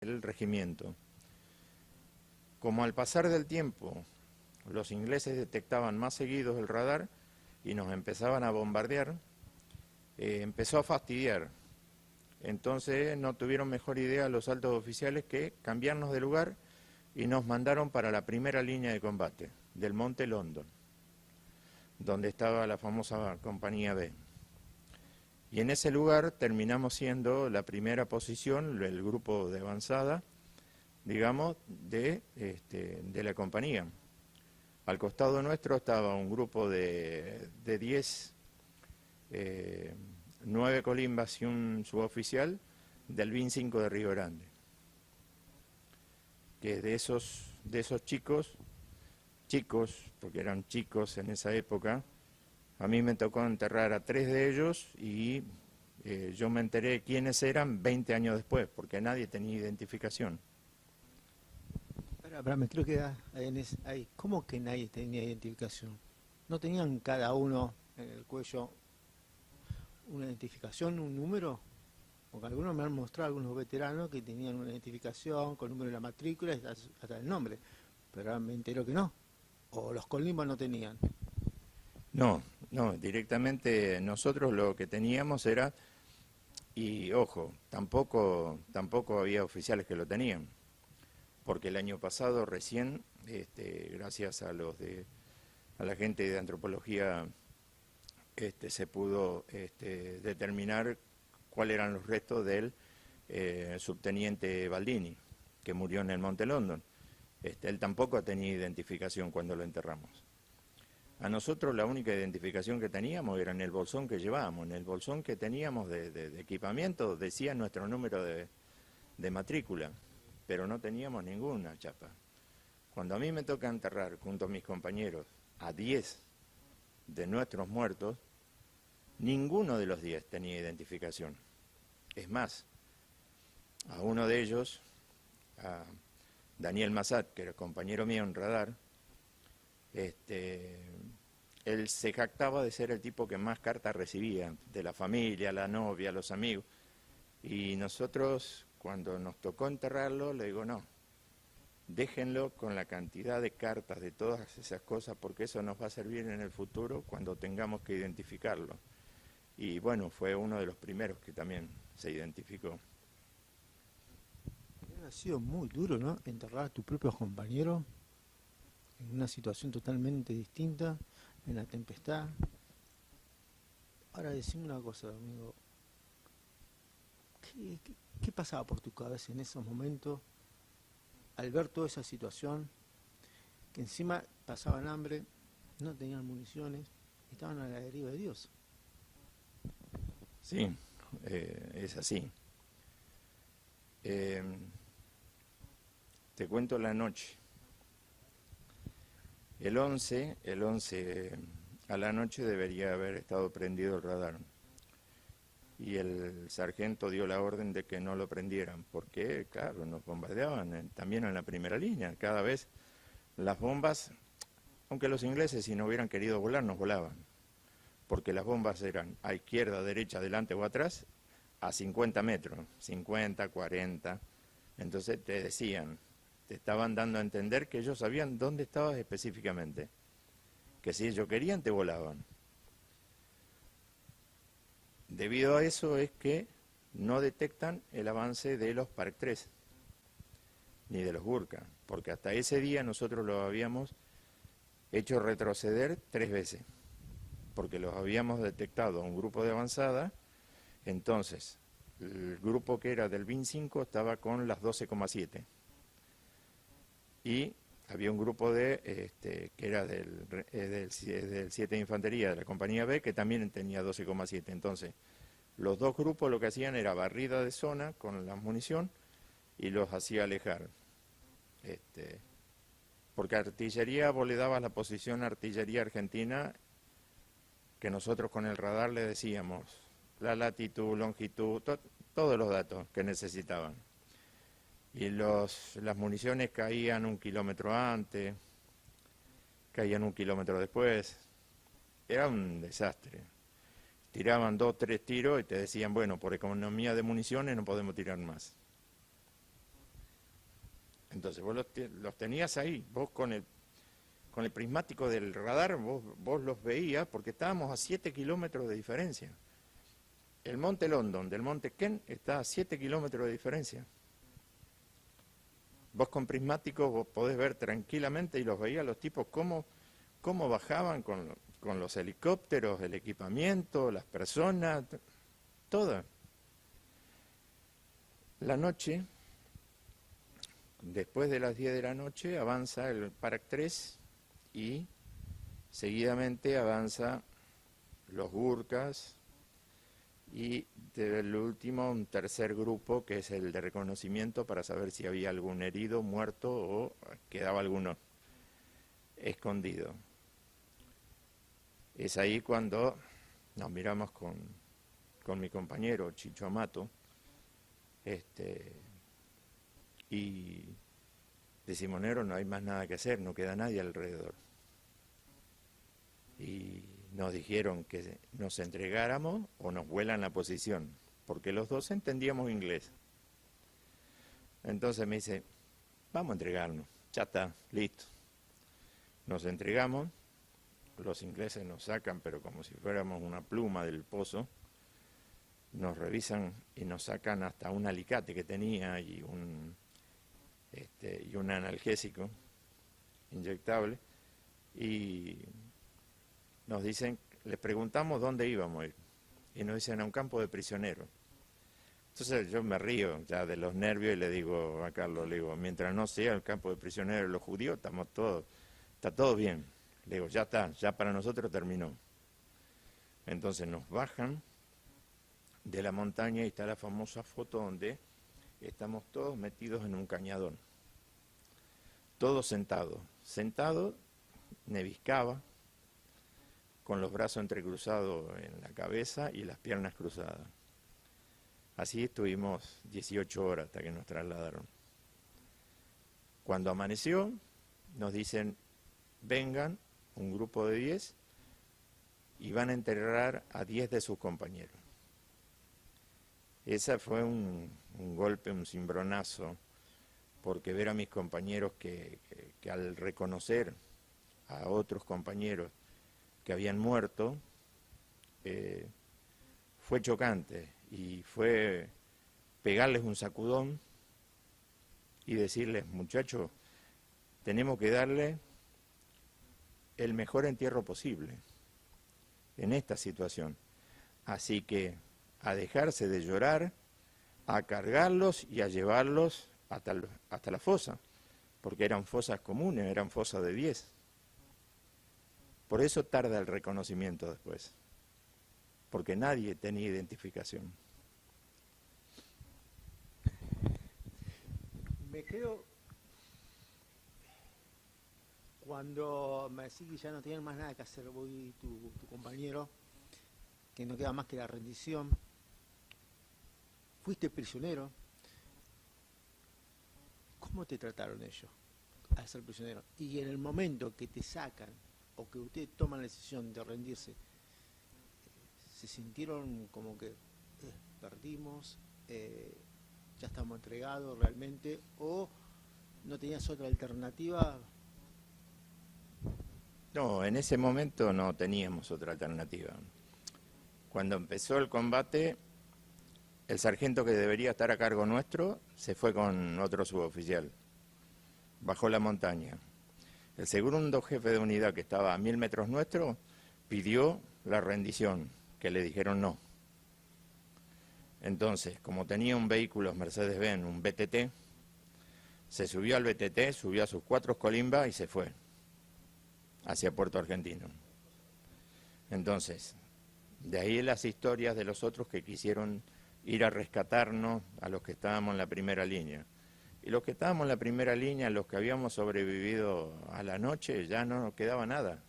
el regimiento. Como al pasar del tiempo los ingleses detectaban más seguidos el radar y nos empezaban a bombardear, empezó a fastidiar. Entonces no tuvieron mejor idea los altos oficiales que cambiarnos de lugar y nos mandaron para la primera línea de combate, del Monte London, donde estaba la famosa Compañía B. Y en ese lugar terminamos siendo la primera posición, el grupo de avanzada, digamos, de la compañía. Al costado nuestro estaba un grupo de 10, 9 colimbas y un suboficial del BIN 5 de Río Grande. Que de esos chicos, porque eran chicos en esa época, a mí me tocó enterrar a 3 de ellos y yo me enteré quiénes eran 20 años después, porque nadie tenía identificación. Me creo que ahí, ¿cómo que nadie tenía identificación? ¿No tenían cada uno en el cuello una identificación, un número? Porque algunos me han mostrado, algunos veteranos, que tenían una identificación con el número de la matrícula y hasta el nombre, pero ahora me entero que no, o los colimbas no tenían. No, directamente nosotros lo que teníamos era, y ojo, tampoco había oficiales que lo tenían, porque el año pasado recién, gracias a la gente de antropología, se pudo determinar cuáles eran los restos del subteniente Baldini, que murió en el Monte London. Él tampoco tenía identificación cuando lo enterramos. A nosotros la única identificación que teníamos era en el bolsón que llevábamos. En el bolsón que teníamos de equipamiento decía nuestro número de matrícula, pero no teníamos ninguna chapa. Cuando a mí me toca enterrar junto a mis compañeros a 10 de nuestros muertos, ninguno de los 10 tenía identificación. Es más, a uno de ellos, a Daniel Massat, que era compañero mío en radar, él se jactaba de ser el tipo que más cartas recibía, de la familia, la novia, los amigos. Y nosotros, cuando nos tocó enterrarlo, le digo, no, déjenlo con la cantidad de cartas, de todas esas cosas, porque eso nos va a servir en el futuro cuando tengamos que identificarlo. Y bueno, fue uno de los primeros que también se identificó. Ha sido muy duro, ¿no? Enterrar a tus propios compañeros en una situación totalmente distinta, en la tempestad. Ahora decime una cosa, amigo. ¿Qué pasaba por tu cabeza en esos momentos al ver toda esa situación? Que encima pasaban hambre, no tenían municiones, estaban a la deriva de Dios. Sí, es así. Te cuento la noche. El 11 a la noche debería haber estado prendido el radar. Y el sargento dio la orden de que no lo prendieran, porque, claro, nos bombardeaban también en la primera línea. Cada vez las bombas, aunque los ingleses si no hubieran querido volar, nos volaban. Porque las bombas eran a izquierda, derecha, adelante o atrás, a 50 metros, 50, 40. Entonces te decían, te estaban dando a entender que ellos sabían dónde estabas específicamente. Que si ellos querían, te volaban. Debido a eso es que no detectan el avance de los Park 3, ni de los Gurkha, porque hasta ese día nosotros los habíamos hecho retroceder 3 veces, porque los habíamos detectado a un grupo de avanzada. Entonces el grupo que era del BIN 5 estaba con las 12,7 y había un grupo que era del 7 de Infantería de la Compañía B que también tenía 12,7. Entonces los dos grupos lo que hacían era barrida de zona con la munición y los hacía alejar. Porque artillería, vos le dabas la posición a artillería argentina, que nosotros con el radar le decíamos la latitud, longitud, todos los datos que necesitaban. Y las municiones caían 1 kilómetro antes, caían 1 kilómetro después. Era un desastre. Tiraban 2, 3 tiros y te decían, bueno, por economía de municiones no podemos tirar más. Entonces vos los tenías ahí, vos con el prismático del radar, vos los veías porque estábamos a 7 kilómetros de diferencia. El monte London del monte Kent está a 7 kilómetros de diferencia. Vos con prismático vos podés ver tranquilamente y los veías los tipos cómo bajaban con los helicópteros, el equipamiento, las personas, todo. La noche, después de las 10 de la noche, avanza el Park 3 y seguidamente avanza los Gurkhas y del último un tercer grupo que es el de reconocimiento para saber si había algún herido, muerto o quedaba alguno escondido. Es ahí cuando nos miramos con mi compañero Chicho Amato y decimos, Nero, no hay más nada que hacer, no queda nadie alrededor. Y nos dijeron que nos entregáramos o nos vuelan la posición, porque los dos entendíamos inglés. Entonces me dice, vamos a entregarnos, ya está, listo. Nos entregamos, los ingleses nos sacan, pero como si fuéramos una pluma del pozo, nos revisan y nos sacan hasta un alicate que tenía y un analgésico inyectable, y nos dicen, les preguntamos dónde íbamos a ir, y nos dicen a un campo de prisioneros. Entonces yo me río ya de los nervios y le digo a Carlos, le digo, mientras no sea el campo de prisioneros de los judíos, está todo bien. Le digo, ya está, ya para nosotros terminó. Entonces nos bajan de la montaña y está la famosa foto donde estamos todos metidos en un cañadón. Todos sentados, neviscaba, con los brazos entrecruzados en la cabeza y las piernas cruzadas. Así estuvimos 18 horas hasta que nos trasladaron. Cuando amaneció, nos dicen, vengan, un grupo de 10, y van a enterrar a 10 de sus compañeros. Ese fue un golpe, un cimbronazo, porque ver a mis compañeros que al reconocer a otros compañeros que habían muerto, fue chocante y fue pegarles un sacudón y decirles, muchachos, tenemos que darle el mejor entierro posible en esta situación. Así que a dejarse de llorar, a cargarlos y a llevarlos hasta la fosa, porque eran fosas comunes, eran fosas de 10. Por eso tarda el reconocimiento después, porque nadie tenía identificación. Me quedo cuando me decís que ya no tienen más nada que hacer vos y tu compañero, que no queda más que la rendición. Fuiste prisionero. ¿Cómo te trataron ellos al ser prisionero? Y en el momento que te sacan o que ustedes toman la decisión de rendirse, ¿se sintieron como que perdimos, ya estamos entregados realmente, o no tenías otra alternativa? No, en ese momento no teníamos otra alternativa. Cuando empezó el combate, el sargento que debería estar a cargo nuestro se fue con otro suboficial, bajó la montaña. El segundo jefe de unidad, que estaba a 1000 metros nuestro, pidió la rendición, que le dijeron no. Entonces, como tenía un vehículo Mercedes-Benz, un BTT, se subió al BTT, subió a sus 4 colimbas y se fue hacia Puerto Argentino. Entonces, de ahí las historias de los otros que quisieron ir a rescatarnos a los que estábamos en la primera línea. Y los que estábamos en la primera línea, los que habíamos sobrevivido a la noche, ya no nos quedaba nada.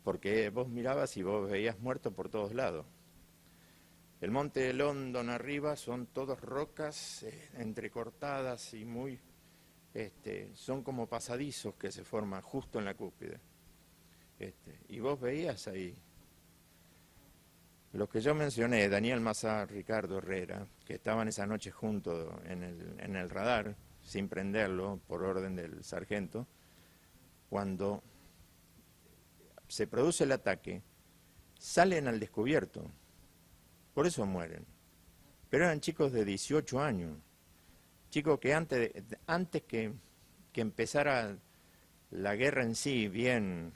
Porque vos mirabas y vos veías muertos por todos lados. El monte de London arriba son todas rocas entrecortadas y muy... son como pasadizos que se forman justo en la cúspide. Y vos veías ahí los que yo mencioné, Daniel Mazar, Ricardo Herrera, que estaban esa noche juntos en el radar, sin prenderlo, por orden del sargento. Cuando se produce el ataque, salen al descubierto, por eso mueren. Pero eran chicos de 18 años, chicos que antes que empezara la guerra en sí, bien,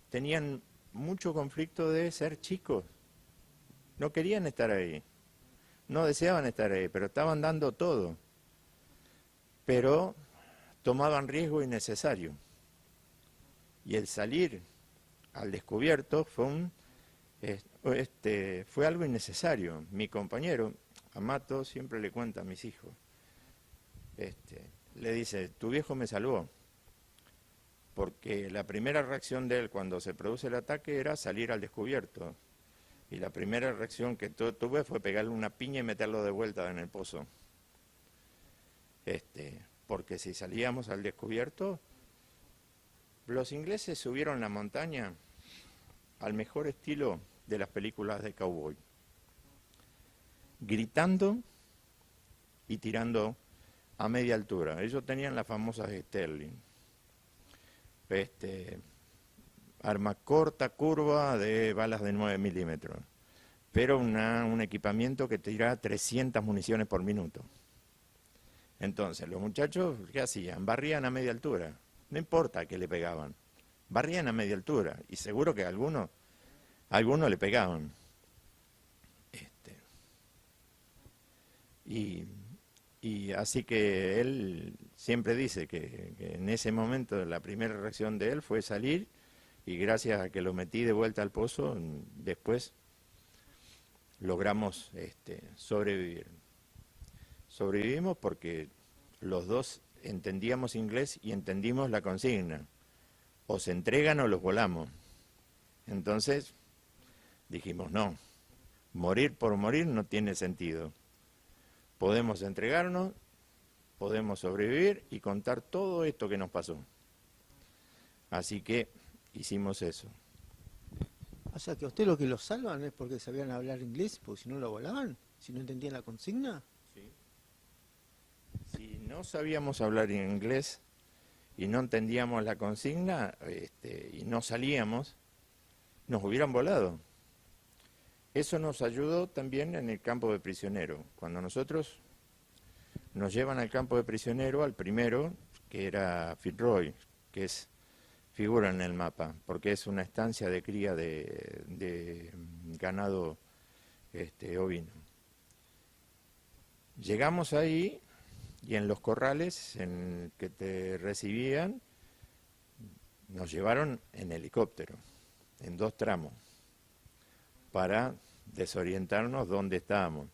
tenían mucho conflicto de ser chicos. No querían estar ahí, no deseaban estar ahí, pero estaban dando todo. Pero tomaban riesgo innecesario. Y el salir al descubierto fue fue algo innecesario. Mi compañero, Amato, siempre le cuenta a mis hijos. Le dice, tu viejo me salvó. Porque la primera reacción de él cuando se produce el ataque era salir al descubierto. Y la primera reacción que tuve fue pegarle una piña y meterlo de vuelta en el pozo. Porque si salíamos al descubierto, los ingleses subieron la montaña al mejor estilo de las películas de cowboy, gritando y tirando a media altura. Ellos tenían las famosas Sterling, arma corta, curva, de balas de 9 milímetros, pero un equipamiento que tira 300 municiones por minuto. Entonces, los muchachos, ¿qué hacían? Barrían a media altura, no importa que le pegaban, barrían a media altura, y seguro que a algunos le pegaban. Y así que él siempre dice que en ese momento la primera reacción de él fue salir, y gracias a que lo metí de vuelta al pozo, después logramos sobrevivir. Sobrevivimos porque los dos entendíamos inglés y entendimos la consigna. O se entregan o los volamos. Entonces dijimos, no, morir por morir no tiene sentido. Podemos entregarnos, podemos sobrevivir y contar todo esto que nos pasó. Así que hicimos eso. O sea, que a usted lo que los salvan es porque sabían hablar inglés, porque si no lo volaban, si no entendían la consigna. Sí. Si no sabíamos hablar inglés y no entendíamos la consigna y no salíamos, nos hubieran volado. Eso nos ayudó también en el campo de prisionero. Cuando nosotros nos llevan al campo de prisionero, al primero, que era Fitzroy, que figura en el mapa, porque es una estancia de cría de ganado ovino. Llegamos ahí y en los corrales en que te recibían, nos llevaron en helicóptero, en 2 tramos, para desorientarnos dónde estábamos.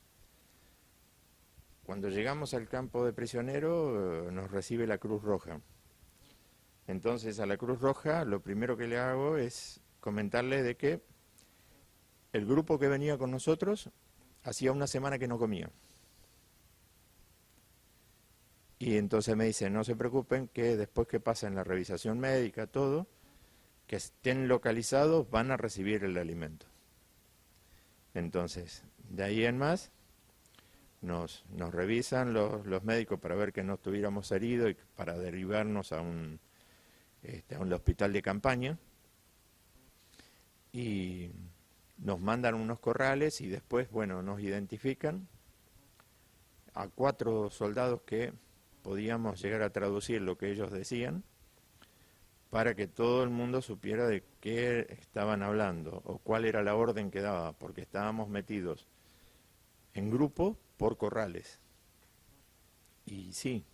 Cuando llegamos al campo de prisionero, nos recibe la Cruz Roja. Entonces a la Cruz Roja lo primero que le hago es comentarle de que el grupo que venía con nosotros hacía una semana que no comía. Y entonces me dice, no se preocupen, que después que pasen la revisación médica, todo, que estén localizados, van a recibir el alimento. Entonces, de ahí en más, nos revisan los médicos para ver que no estuviéramos heridos y para derivarnos a un hospital de campaña. Y nos mandan unos corrales y después, bueno, nos identifican a 4 soldados que podíamos llegar a traducir lo que ellos decían para que todo el mundo supiera de qué estaban hablando o cuál era la orden que daba, porque estábamos metidos en grupo por corrales. Y sí,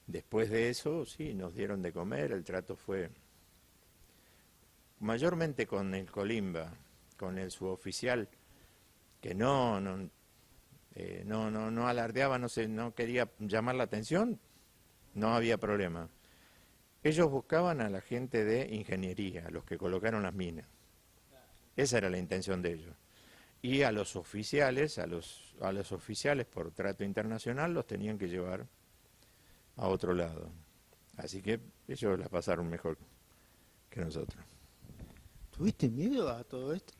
después de eso, sí, nos dieron de comer, el trato fue mayormente con el colimba, con el suboficial, que no alardeaba, no quería llamar la atención, no había problema. Ellos buscaban a la gente de ingeniería, a los que colocaron las minas. Esa era la intención de ellos. Y a los oficiales, a los oficiales por trato internacional, los tenían que llevar a otro lado. Así que ellos la pasaron mejor que nosotros. ¿Tuviste miedo a todo esto?